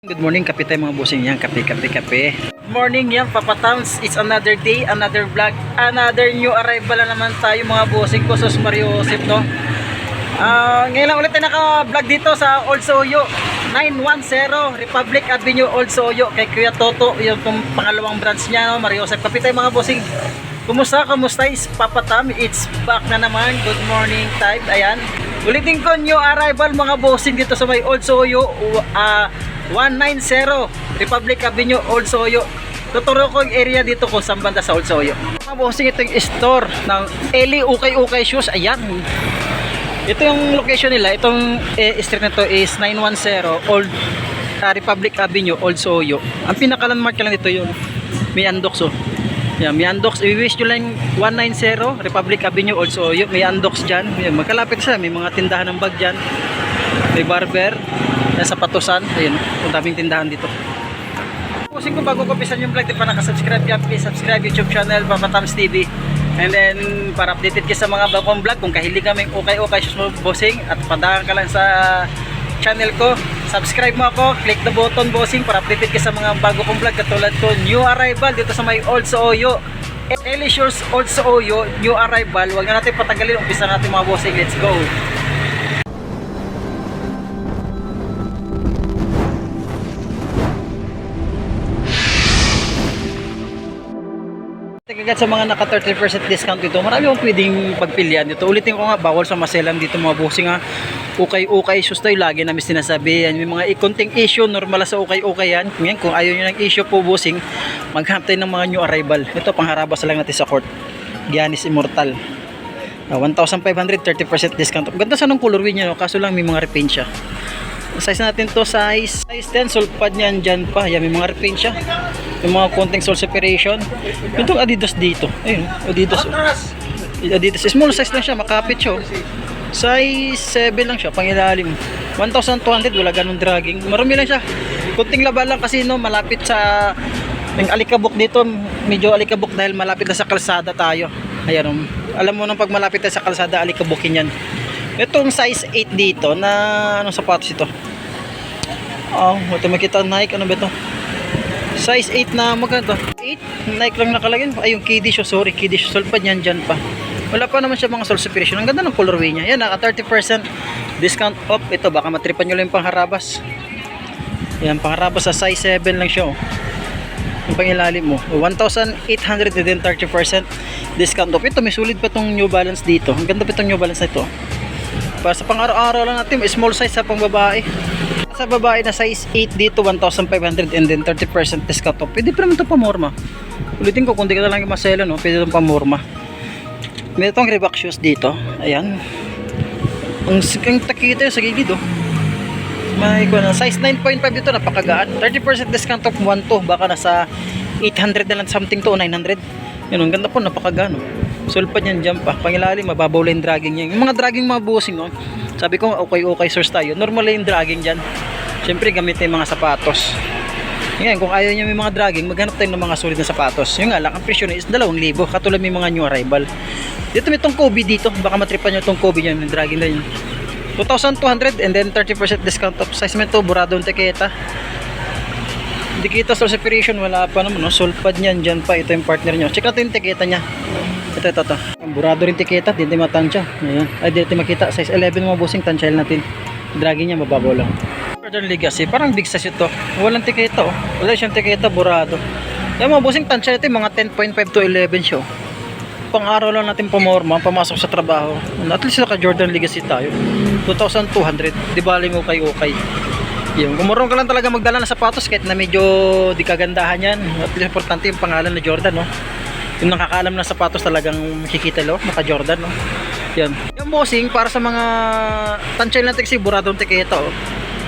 Good morning, kape tayo mga bossing yan. Kape. Good morning yan, Papa Towns. It's another day, another vlog, another new arrival na naman tayo mga bossing ko. Sos Mario Joseph, no? Ngayon lang ulit tayo naka-vlog dito sa Old Soyo 910 Republic Avenue, Old Soyo. Kay Kuya Toto, yung pangalawang branch niya, no? Mario Joseph. Kape tayo mga bossing. Kumusta is Papa Tam? It's back na naman. Good morning time. Ayan. Ulitin ko, new arrival mga bossing dito sa may Old Soyo 190 Republic Avenue, Old Soyo. Tuturo ko yung area dito kung saan banda sa Old Soyo. Mga bossing, ito yung store ng Eli Ukay Shoes. Ayan. Ito yung location nila. Itong street na to is 910 Old Republic Avenue, Old Soyo. Ang pinaka-landmark lang dito yun. Miandox, oh. Yan, Miandox. I-wish nyo lang 190 Republic Avenue, Old Soyo. Miandox dyan. Yan, magkalapit siya. May mga tindahan ng bag dyan. May barber. Sa Patusan. Ayun, ang daming tindahan dito. Pusing ko bago ko pisan yung vlog, di pa nakasubscribe yan, please subscribe YouTube channel Papa Tams TV. And then para updated ka sa mga bagong vlog, kung kahilig kami okay bossing, at padaan ka lang sa channel ko, subscribe mo ako, click the button bossing para updated ka sa mga bago kong vlog. Katulad ko, new arrival dito sa may Old Soyo, Eli Shoes Old Soyo, new arrival. Huwag na natin patagalin, umpisa natin mga bossing. Let's go. Agad sa mga naka 30% discount dito, marami akong pwedeng pagpilian dito. Ulitin ko nga, bawal sa maselan dito mga bossing ha. Ukay shoes tayo, lagi namin sinasabi yan. May mga konting issue, normal sa ukay yan. Ngayon, kung ayaw nyo ng issue po bossing, maghanap tayo ng mga new arrival. Ito, pangharabas lang natin sa court. Giannis Immortal. 1,500, 30% discount. Ganda sa nung colorway niya, no? Kaso lang may mga repaint siya. Size natin to, size 10, sole pad niyan dyan pa. Yan, may mga repaint siya. Yung mga konting sole separation. Itong Adidas dito. Ayun, Adidas. Adidas, small size lang siya, makapit siya. Size 7 lang siya, pangilalim. 1,200, wala ganun dragging. Marami lang siya. Kunting laban lang kasi no, malapit sa yung alikabok dito, medyo alikabok dahil malapit na sa kalsada tayo. Ayan, alam mo nang pag malapit na sa kalsada, alikabokin yan. Itong size 8 dito na anong sapatos ito? Ito makita Nike, ano ba ito? Size 8 na maganda. 8 Nike lang nakalagay. Ay, yung KD shoe, sorry, KD shoe. Solpad yan dyan pa. Wala pa naman siya mga sole separation. Ang ganda ng colorway niya. Yan, naka 30% discount off. Ito, baka matripan nyo lang yung pangharabas. Yan, pangharabas sa size 7 lang siya. Yung pangilalim mo. 1,800 and then 30% discount off. Ito, may sulit pa itong New Balance dito. Ang ganda pa itong New Balance na ito. Para sa pang-araw-araw lang natin, small size sa pang babae. Sa babae na size 8 dito, 1,500 and then 30% discount off. Pwede pa naman ito pamorma. Ulitin ko, kung di ka na lang yung masela, no? Pwede itong pamorma. May itong Reebok shoes dito. Ayan. Ang takita yun sa gilid, oh. May size 9.5 dito, napakagaan. 30% discount off, 1 to. Baka nasa 800 na lang something to, 900. Yun, ang ganda po, napakagaan, oh. Sulpad yan dyan pa. Pangilalim, mababaw lang yung dragging yan. Yung mga dragging mga bossing, oh. Sabi ko, okay source tayo. Normal lang yung dragging dyan. Siyempre, gamitin yung mga sapatos. Ngayon, kung ayaw nyo may mga dragging, maghanap tayo ng mga solid na sapatos. Yung nga lang, ang presyo is 2,000. Katulad may mga new arrival. Dito may itong Kobe dito. Baka matripan nyo itong Kobe nyo. Yung dragging na yun. 2,200 and then 30% discount off. Size mo ito, buradong tiketa. Dikita sole separation, wala pa naman. No? Solpad niyan, dyan pa. Ito yung partner nyo. Check natin yung tiketa nya. Ito. Burado rin tiketa, hindi matansya. Ayan. Ay, dito makita. Size 11 mga bossing, tansyail natin. Dragging niya, mababaw lang. Jordan Legacy, parang big size ito. Walang tiketa, oh. Wala siyang tiketa, burado. Ayan mga bossing, tansyail ito, mga 10.5 to 11 siya. Pang-araw lang natin pamorma, pamasok sa trabaho. At least naka Jordan Legacy tayo. 2,200. Di bali mo okay. Yung kumurong ka lang talaga magdala ng sapatos kahit na medyo di kagandahan yan. At least importante yung pangalan na Jordan, no? Yung nakakaalam ng sapatos talagang makikita, lo, naka Jordan, no? Yan. Yung bossing, para sa mga tansyail natin kasi buradong tiketa, oh.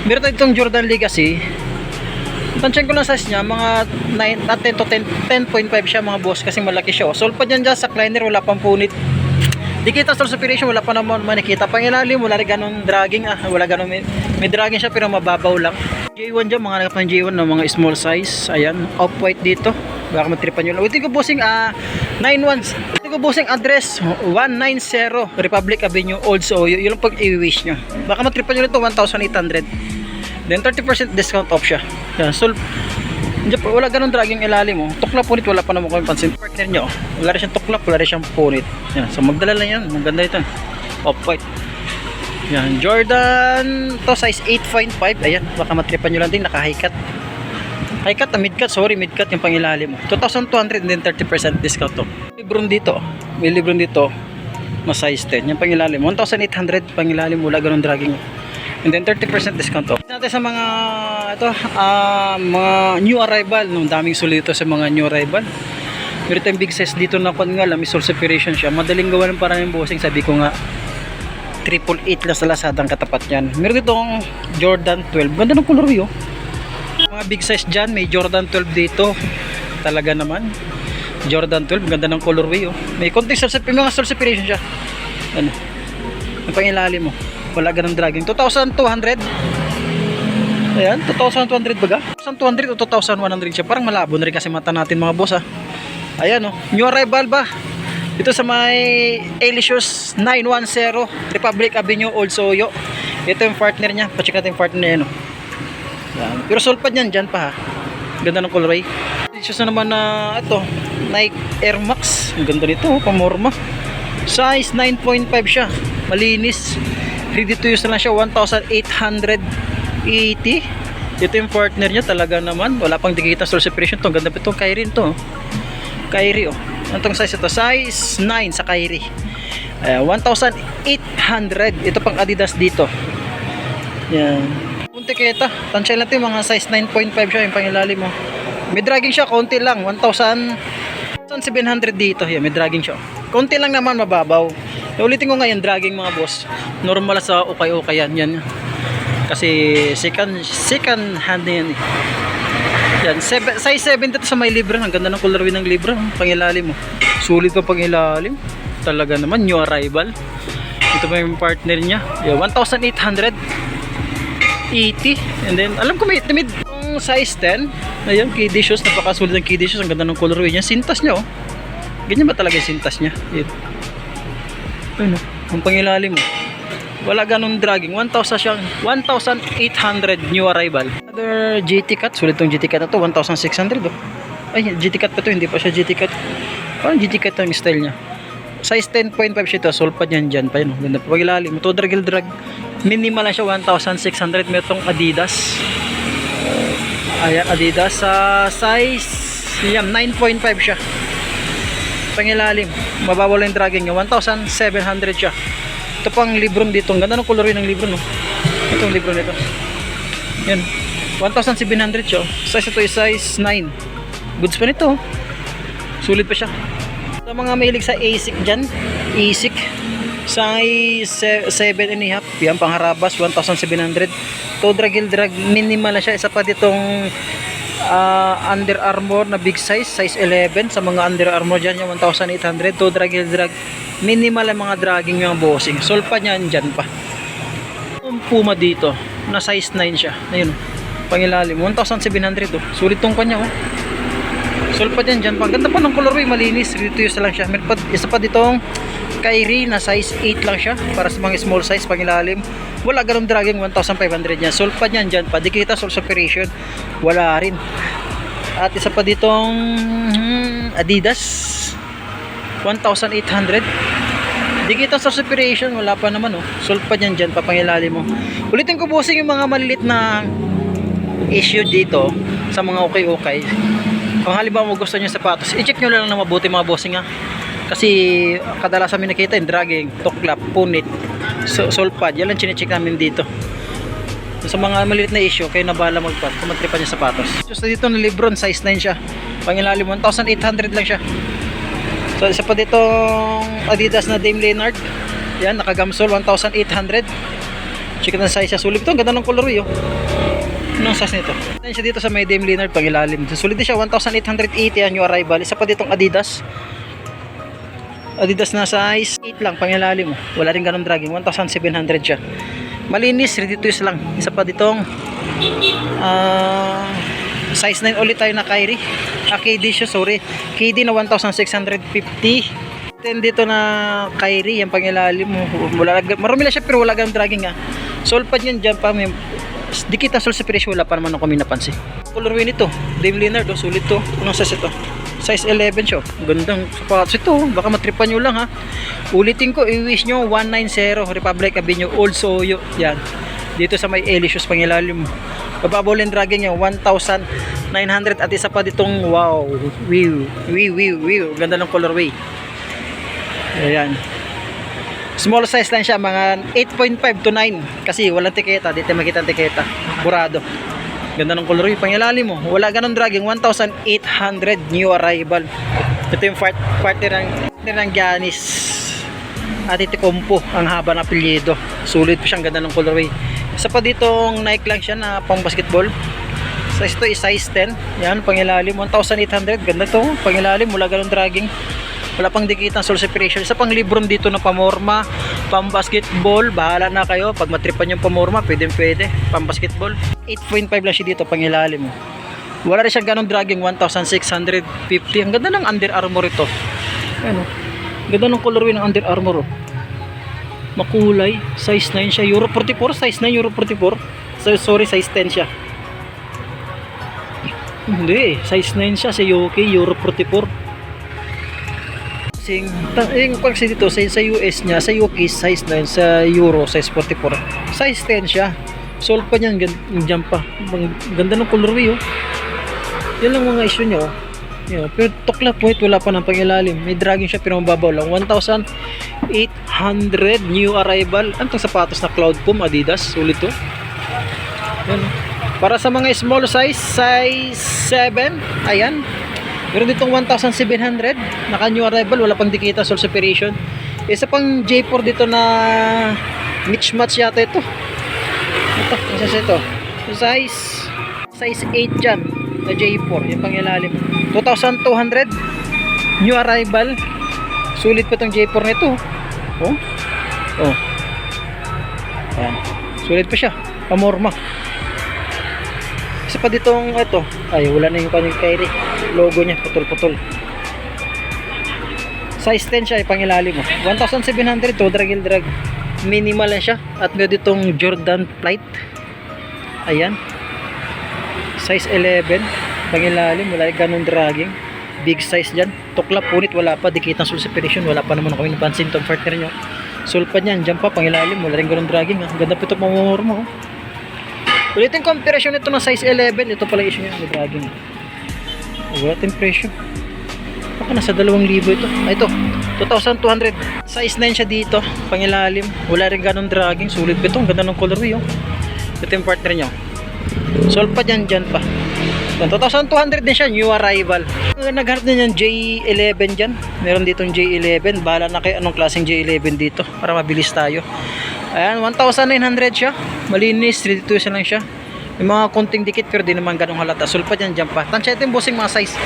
Meron tayo itong Jordan Legacy. Tansyail ko lang size niya, mga 10 to 10.5 siya mga boss kasi malaki siya, oh. Solpad yan dyan sa kleiner, wala pang punit. Di kita sole separation, wala pa naman manikita. Pangilalim, wala rin ganun dragging, wala ganun, may dragging siya pero mababaw lang. J1 dyan, mga nagap ng J1 na mga small size. Ayan, off-white dito. Baka matripan nyo lang. Ulitin ko bossing, 91. Ulitin ko bossing, address 190 Republic Avenue, Old Soyo. Yun lang pag i-wish nyo. Baka matripan nyo lang ito, 1,800. Then 30% discount off siya. Yan, so hindi pa, wala ganun dragging ilalim mo. Tuklap punit, wala pa naman kami pansin. Partner nyo, wala rin siyang tuklap, wala rin siyang punit. Yan, so magdala lang yan, maganda ito. Off-white. Yan, Jordan to size 8.5. Ayan, baka matripan nyo lang din, naka-high cut. High cut, mid-cut, sorry, mid-cut yung pangilalim mo. 2,200 and then 30% discount to. Libron dito, may libron dito na size 10. Yung pangilalim, 1,800 pangilalim, wala ganun dragging. And then 30% discount off. Natin sa mga ito, mga new arrival, no, daming sulit ito sa mga new arrival. Meron tayong big size dito na kung nga lang, may soul separation siya. Madaling gawa ng parang yung bossing, sabi ko nga 888 lang sa Lazada ang katapat niyan. Meron ditong Jordan 12. Ganda ng color yun. Mga big size dyan, may Jordan 12 dito. Talaga naman. Jordan 12, ganda ng colorway oh. May konting mga soul separation siya. Ano? Ang pangilalim mo. Wala ganang dragging. 2,200. Ayan, 2,200 baga? 2,200 o 2,100 siya. Parang malabo na rin kasi mata natin mga boss ah. Ayan oh. New arrival ba? Dito sa may Elicious 910 Republic Avenue, Old Soyo. Ito yung partner niya. Pacheck natin yung partner niya no? Yan. Pero sulpad yan dyan pa ha. Ganda ng colorway. Elicious na naman na ito Nike Air Max. Ang ganda nito, pamorma. Size 9.5 siya. Malinis. Ready to use na lang siya. 1,880. Ito yung partner niya. Talaga naman. Wala pang dikita soul separation to. Ang ganda pa itong Kyrie to. Kyrie oh. Anong size ito? Size 9 sa Kyrie. 1,800. Ito pang Adidas dito. Yan. Kunti kaya ito. Tansya lang ito yung mga size 9.5 siya. Yung pangilalim mo. May dragging siya. Konti lang. 1,700 dito. Yan. May dragging siya. Konti lang naman mababaw. Ulitin ko ngayon dragging mga boss. Normal sa ukay-ukay yan. Kasi second hand na yan eh. Yan, size 7 dito sa may libro. Ang ganda ng colorway ng libro. Pangilalim mo. Sulit pa pangilalim. Talaga naman, new arrival. Ito pa yung partner niya. Yeah, 1,880. And then, alam ko may timid yung size 10. Ayan, KD shoes. Napakasulit ng KD shoes. Ang ganda ng colorway niya. Sintas niya oh. Ganyan ba talaga yung sintas niya? Yan. Ano, ang pangilalim mo. Wala ganun dragging. 1,800 new arrival. Another GT cut. Sulit tong GT cut na to. 1,600 oh. Ay, GT cut pa to. Hindi pa siya GT cut. Parang GT cut ang style niya. Size 10.5 siya ito. Sulpad yan dyan pa yun. Ganda pa pagilalim. Ito drag. Minimal lang siya. 1,600. May itong Adidas. Ayan, Adidas. Size yan, 9.5 siya. Pangilalim. Mabawal yung dragging niya. 1,700 siya. Ito pang libron dito. Ang ganda ng colorway ng libron no. Itong libron nito. Yan. 1,700 siya. Size ito is size 9. Goods pa nito. Sulit pa siya. Sa mga mahilig sa ASIC dyan. ASIC. Size 7.5. Yan pangharabas. 1,700. To drag. Minimal na siya. Isa pa ditong Under Armour na big size. Size 11. Sa mga Under Armour dyan. Yung 1,800. To drag. Minimal ang mga dragging yung bossing. Sulpa niyan dyan pa. Yung Puma dito na size 9 siya. Ayun pangilalim 1,700 oh. Sulit tong kanya oh. Sulpa dyan pa. Ganda pa ng colorway. Malinis. Ready to use lang siya. Meron pa, isa pa ditong Kyrie na size 8 lang siya. Para sa mga small size pangilalim. Wala ganun dragging 1,500 niya. Sulpa niyan dyan pa. Di kita soul separation. Wala rin. At isa pa ditong Adidas 1,800. Di kita sa separation, wala pa naman oh. Sulpad yan dyan, papangilalim mo. Ulitin ko bossing yung mga malilit na issue dito sa mga okay. Kung halimbawa mo gusto nyo sapatos, i-check nyo lang na mabuti mga bossing ha. Kasi kadalasan may nakita yung dragging, tuklap, punit, sulpad. Yan lang chinecheck namin dito. Sa mga malilit na issue, kayo na bahala kumatripan yung sapatos. Just dito na Lebron, size 9 siya. Pangilalim 1,800 lang siya. So isa pa ditong Adidas na Dame Leonard. Yan, nakagamsol 1,800. Check na size siya. Sulit ito. Ang ganda ng colorway oh. Anong size nito? Yan siya dito sa may Dame Leonard pangilalim. Sulit din siya 1,880 yan yung arrival. Isa pa ditong Adidas. Adidas na size 8 lang pangilalim oh. Wala rin ganong dragging. 1,700 siya. Malinis, ready to use lang. Isa pa ditong size 9 ulit tayo na Kyrie. KD siya, sorry. KD na 1,650. Then dito na Kyrie, yung pangilalim mo. Marami lang siya pero wala ganang dragging ha. Sulpad yan dyan pa. May Dikit ang sole separation, wala pa naman ako napansin. Colorway nito, Dame Leonard, sulit to. Anong size ito? Size 11 siya. Gandang sapatos ito. Baka matripan nyo lang ha. Ulitin ko, i-wish nyo 190 Republic Avenue, Old Soyo. Yan. Dito sa may Elicious pangilalim. Bababaw and dragging niya 1,900 at isa pa ditong wow. Wiw. Ganda ng colorway. Ayan. Small size lang siya, mga 8.5 to 9 kasi walang tiketa, dito makita ang tiketa. Burado. Ganda ng colorway, pangilalim mo. Wala ganun dragging, 1,800 new arrival. Ito yung partner ng Giannis at Itikompo, ang haba ng apelyido. Sulit po siyang, ganda ng colorway. Isa pa ditong Nike lang siya na pang basketball. Size ito is size 10. Yan, pangilalim, 1,800. Ganda to, pangilalim, wala ganun dragging. Wala pang dikit ng sole separation. Isa pang Lebron dito na pamorma, pang basketball. Bahala na kayo, pag matripan yung pamorma, pwede, pang basketball. 8.5 lang siya dito, pangilalim. Wala rin siyang ganun dragging, 1,650. Ang ganda ng Under Armour ito. Ano? Ganda ng colorway ng Under Armour. Oh. Makulay, size 9 siya, Euro 44, size 9, Euro 44. Sorry, size 10 siya. Hindi, size 9 siya, sa UK, Euro 44. Yung pagsi dito sa US niya, sa UK size 9, sa Euro size 44. Size 10 siya. Solve pa niyan, dyan pa. Ganda ng colorway oh. Yan lang mga issue niya oh. Yeah, pero tukla po wala pa ng pangilalim. May dragging siya pero mababaw lang. 1,800 new arrival. Antong sapatos na Cloud Foam Adidas, sulit to. Yan. Para sa mga small size, size 7, ayan. Meron ditong 1,700 naka new arrival, wala pang dikita, sole separation. Isa pang J4 dito na match yata ito. Ito, isa ito. Size 8 dyan na J4, yung pangilalim. 2,200 new arrival. Sulit pa itong J4 nito. Oh. Ayan. Sulit pa siya. Pamorma. Isa pa ditong ito. Ay, wala na yung kanyang Kyrie. Logo niya, putol-putol. Size 10 siya, ipangilalim mo. 1,700 to, drag. Minimal lang siya. At meron ditong Jordan Flight. Ayan. Size 11. Pangilalim, wala ganun dragging. Big size dyan. Tuklap, punit, wala pa. Dikit ng sole separation, wala pa naman kami napansin itong partner nyo. Sulpa niyan, dyan pa, pangilalim, wala rin ganun dragging. Ganda po ito pamamorma. Ulitin comparison nito ng size 11. Ito pala issue niya, may dragging. Wala tayong presyo. Baka nasa 2,000 ito. Ito, 2,200. Size 9 siya dito, pangilalim. Wala rin ganun dragging. Sulit pa ito. Ang ganda ng colorway. Ito yung partner nyo. Solve pa dyan pa. 2,200 din siya, new arrival. Naghanap din yung J11 dyan. Meron ditong J11. Bahala na kayo anong klaseng J11 dito para mabilis tayo. Ayan, 1,900 siya. Malinis, 3,200 lang siya. May mga konting dikit pero di naman ganong halata. Sulpa dyan pa. Tansya ito yung bossing, mga size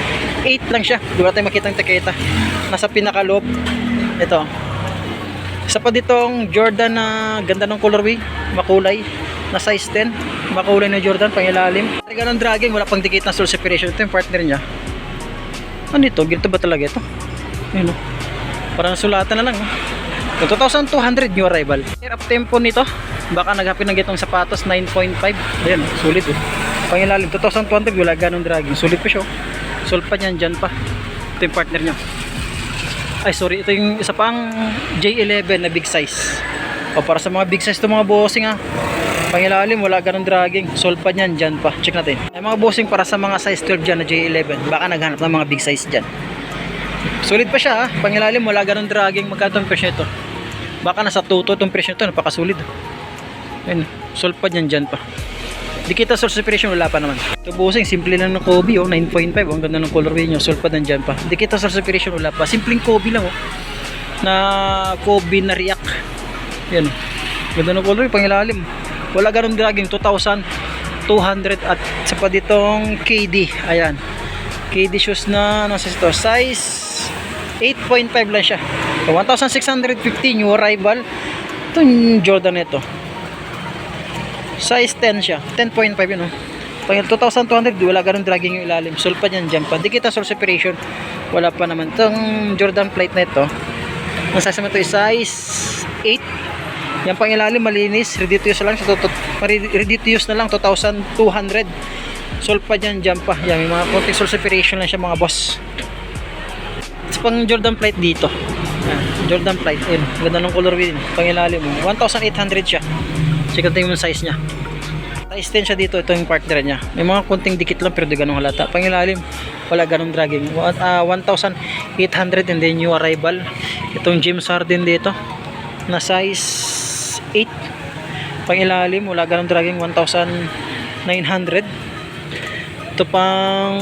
8 lang siya. Di ba tayo makita ang tiketa. Nasa pinakaloob. Ito. Isa pa ditong Jordan na ganda ng colorway. Makulay. Na size 10. Makulay na Jordan, pangilalim. Ganong dragging, wala pang dikit ng sole separation. Ito yung partner niya. Ano ito? Ganito ba talaga ito? Ayun o. Parang sulatan na lang. 2,200 new arrival. Up tempo nito. Baka naghapin ng gitong sapatos 9.5. Ayan, sulit eh. Pangilalim 2,200, wala ganong dragging. Sulit pa siya. Solve pa niyan dyan pa. Ito yung partner niya. Ay sorry, ito yung isa pang J11 na big size. O para sa mga big size to mga bossing ha. Pangilalim, wala ganong dragging. Solve pa niyan dyan pa. Check natin. Ay mga bossing para sa mga size 12 dyan na J11. Baka naghanap ng mga big size dyan. Sulit pa siya ha. Pangilalim, wala ganong dragging. Magkano ang presyo ito? Baka nasa 2 itong presyo ito. Napakasulit. Ayun, solve pa dyan pa. Di kita sole separation, wala pa naman. Ito bossing, simple lang ng Kobe 9.5. Ang ganda ng colorway nyo. Solve pa dyan pa. Di kita sole separation, wala pa. Simpleng Kobe lang na Kobe na React. Yan. Ganda ng colorway, pangilalim. Wala ganun dragging, 2,200 at sa pa ditong KD. Ayan. KD shoes na nasa ito. Size 8.5 lang siya. 1,650 new arrival. Ito yung Jordan ito. Size 10 siya. 10.5 yun. Pag 2,200, wala ganun dragging yung ilalim. Solve pa dyan pa. Di kita sole separation. Wala pa naman. Itong Jordan Flight na ito. Ang size naman ito is size 8. Yan pang ilalim, malinis. Ready to use lang. Ready to use na lang, 2,200. Solve pa dyan, jump pa. Yan, may mga konting sole separation lang siya mga boss. It's pang Jordan plate dito. Yan, Jordan plate. Ayun, ganda ng color din. Pangilalim mo. 1,800 siya. Check natin yung size niya. Size 10 siya dito. Ito yung partner niya. May mga konting dikit lang pero di ganun halata. Pangilalim, wala ganun dragging. 1,800 and then new arrival. Itong James Harden dito na size 8. Pangilalim, wala ganun dragging. 1,900. Ito pang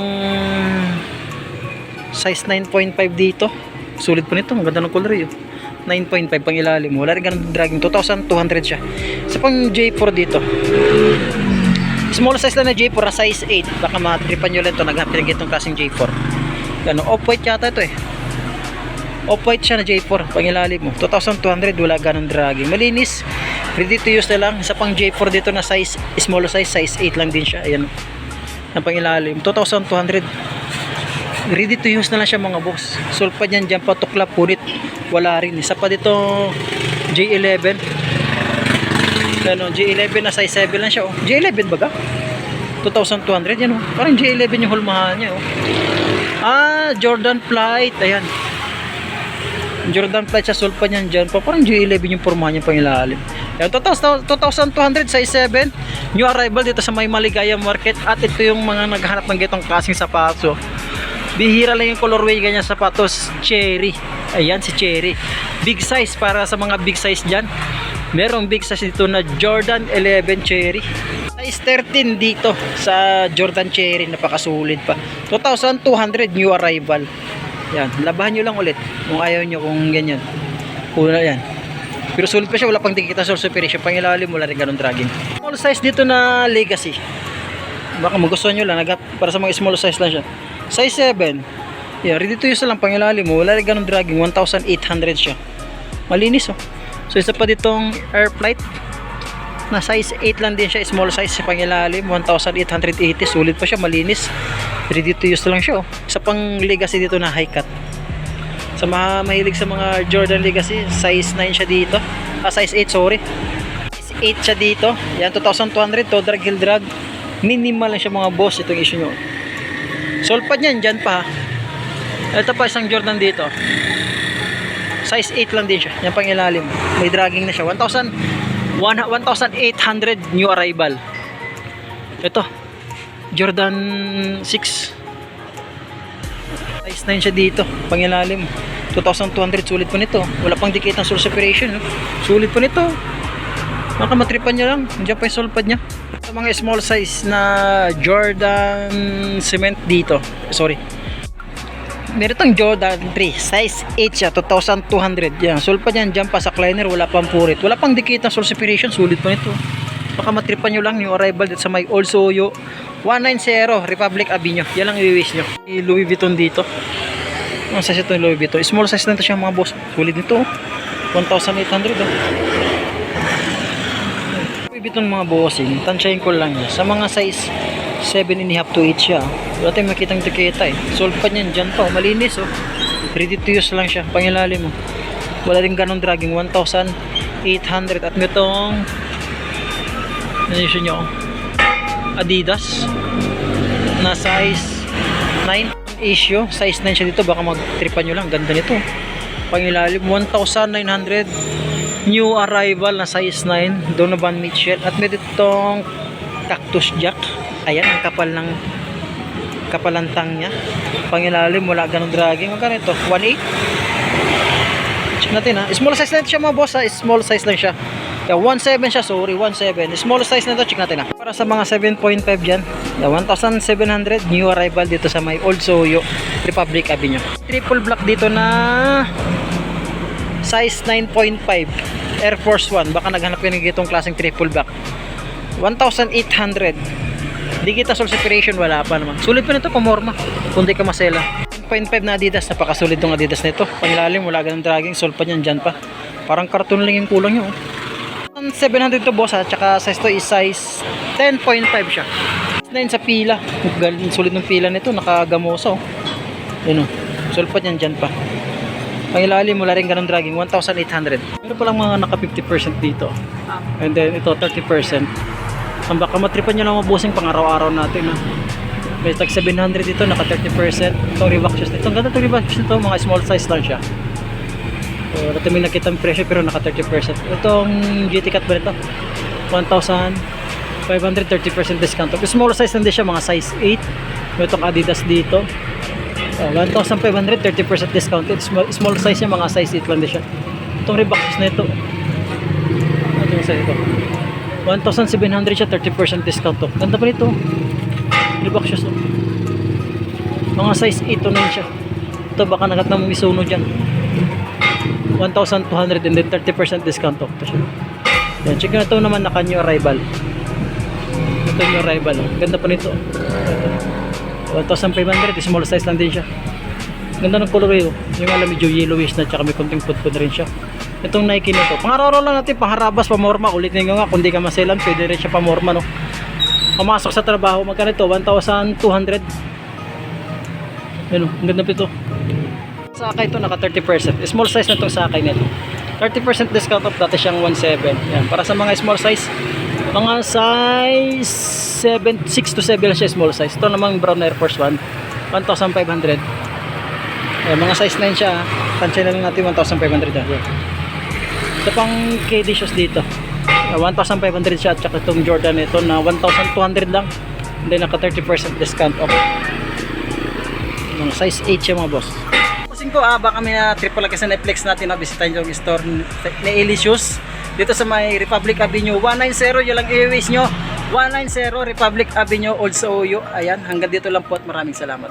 size 9.5 dito. Sulit po nito. Ang ganda ng color yun. 9.5 pang ilalim. Wala rin ganun dragging. 2,200 siya. Isa pang J4 dito. Small size lang na J4 na size 8. Baka matripan nyo lang ito. Naghapinig itong klaseng J4. Gano, off-white yata ito eh. Off-white siya na J4. Pang ilalim mo. 2,200. Wala ganun dragging. Malinis. Ready to use na lang. Isa pang J4 dito na size, small size. Size 8 lang din siya. Ayan. Ang pangilalim 2,200. Ready to use na lang siya mga boss. Solve pa dyan, dyan pa tuklap, punit wala rin. Isa pa dito J11. Ano, J11 na size 7 lang siya. J11 baga? 2,200 yan. Parang J11 yung hulmahan niya. Jordan Flight. Ayan, Jordan Flight siya. Solve pa dyan, dyan pa. Parang J11 yung pormahan niya pangilalim. Yan, 2,200 size 7. New arrival dito sa May Maligaya Market. At ito yung mga naghahanap ng gitong klaseng sapatos. Bihira lang yung colorway ganyan sapatos. Cherry. Ayan si Cherry. Big size para sa mga big size dyan. Merong big size dito na Jordan 11 Cherry. Size 13 dito sa Jordan Cherry. Napakasulit pa. 2,200 new arrival. Yan. Labahan nyo lang ulit. Kung ayaw nyo kung ganyan. Una yan. Pero sulit pa siya, wala pang dikita sole separation. Pangilalim, wala rin ganun dragging. Small size dito na Legacy. Baka magustuhan nyo lang, para sa mga small size lang siya. Size 7. Yeah, ready to use lang, pangilalim mo. Wala rin ganun dragging, 1,800 siya. Malinis oh. So isa pa ditong Air Flight na size 8 lang din siya, small size sa pangilalim, 1,880. Sulit pa siya, malinis. Ready to use lang siya oh. Isa pang Legacy dito na high cut. Sa mga mahilig sa mga Jordan Legacy, size 9 siya dito. Size 8, sorry. Size 8 siya dito. Yan, 2,200 to drag heel drag. Minimal lang siya mga boss, itong issue nyo. Solve pa niyan, dyan pa. Ito pa isang Jordan dito. Size 8 lang din siya. Yan pang ilalim. May dragging na siya. 1,800 new arrival. Ito. Jordan 6. Size 9 siya dito, pangilalim 2,200, sulit pa nito. Wala pang dikit ng sole separation, sulit pa nito. Baka matripan niya lang. Diyan pa yung sole pad niya. Sa mga small size na Jordan cement dito, sorry, meron tong Jordan 3 size 8 siya, 2,200. Yan, sole pad niyan, diyan pa sa cleaner, wala pang purit, wala pang dikit ng sole separation, sulit pa nito. Baka matripan nyo lang yung arrival dito sa may Old Soyo 190 Republic Avenue. Yan lang i-wish nyo. Louis Vuitton dito. Ang size ito yung Louis Vuitton. Small size lang ito siya mga boss. Sulit nito. 1,800 oh. Louis Vuitton mga bossing. Tansyahin ko lang yan. Sa mga size 7.5 to 8 siya. Wala tayong makitang tiketa eh. Solve pa niyan. Dyan pa. Malinis oh. Ready to use lang siya. Pangilalim mo. Wala rin ganong dragging. 1,800. At itong nanisyon nyo Adidas na size 9 issue, size 9 siya dito. Baka magtripan nyo lang, ganda nito. Pangilalim 1,900 new arrival na size 9 Donovan Mitchell. At may ditong Cactus Jack. Ayan, ang kapalantang nya. Pangilalim, wala ganong dragging. Magkano ito? 1,800. Check natin ha. Small size lang siya mga boss ha. Small size lang siya. Yeah, 1.7 siya, sorry, 1.7. Small size na to, check natin na. Para sa mga 7.5 dyan, 1,700 new arrival dito sa may Old Soyo Republic Avenue. Triple black dito na size 9.5 Air Force 1. Baka naghanap ka ng itong klaseng triple black. 1,800. Di kita sole separation, wala pa naman. Sulit pa nito, pamorma. Kung di ka masela. 9.5 na Adidas, napakasulit tong Adidas nito. Pangilalim, wala ganang dragging, solve pa niyan dyan pa. Parang karton lang yung kulang nyo. 700 to boss ha, tsaka size to is size 10.5 siya. 9 sa pila. Galing sulit ng pila nito, nakagamoso. Yun o, solve pa niyan dyan pa. Pangilalim, wala rin ganun dragging, 1,800. Meron palang mga naka 50% dito. And then ito 30%. Ang baka matripan nyo lang mga bossing pang araw-araw natin ha. May tag 700 dito, naka 30%. Itong Reebok shoes nito, ang ganda itong Reebok shoes nito, mga small size lang siya. So, natin may nakita ang presyo pero naka 30%. Itong GT Cut ba nito? 1,530% discount. Yung small size lang din siya, mga size 8. May itong Adidas dito. 1,530% discounted. Small size niya, mga size 8 lang din siya. Itong Reebok shoes na ito. Ano yung size ito? 1,700 siya, 30% discount to. Ganda pa nito. Reebok shoes. Mga size 8 to 9 siya. Ito baka nagat ng Mizuno dyan. 1,200 and then 30% discount to. Ito siya. Yan, check nyo na ito naman naka new arrival. Ito new arrival. Ganda pa nito. 1,500, small size lang din siya. Ganda ng color yun. Yung alam medyo yellowish na tsaka may konting pudpud rin siya. Itong Nike nito. Pang-araw lang natin, pangharabas, pamorma. Ulitin nga nga, kung di ka maselan, pwede rin siya pamorma, no? Pumasok sa trabaho, magkano ito? 1,200. Yan o, ang ganda pa ito. Sakay ito, naka 30%. Small size na itong sakay nito. 30% discount off, dati siyang 1,700. Yan, para sa mga small size, mga size 6 to 7 lang siya small size. Ito namang brown Air Force 1, 1,500. Yan, mga size 9 siya. Tansya na lang natin 1,500 yan. Ito pang KD shoes dito. 1,500 siya at saka itong Jordan ito na 1,200 lang. And then naka 30% discount off. Mga size 8 siya mga boss. Kasing ko baka may trip lang kasi Netflix natin na bisitahin yung store ni Eli Shoes. Dito sa may Republic Avenue 190, yun lang i-wish nyo. 190 Republic Avenue, Old Sauyo. Ayan, hanggang dito lang po at maraming salamat.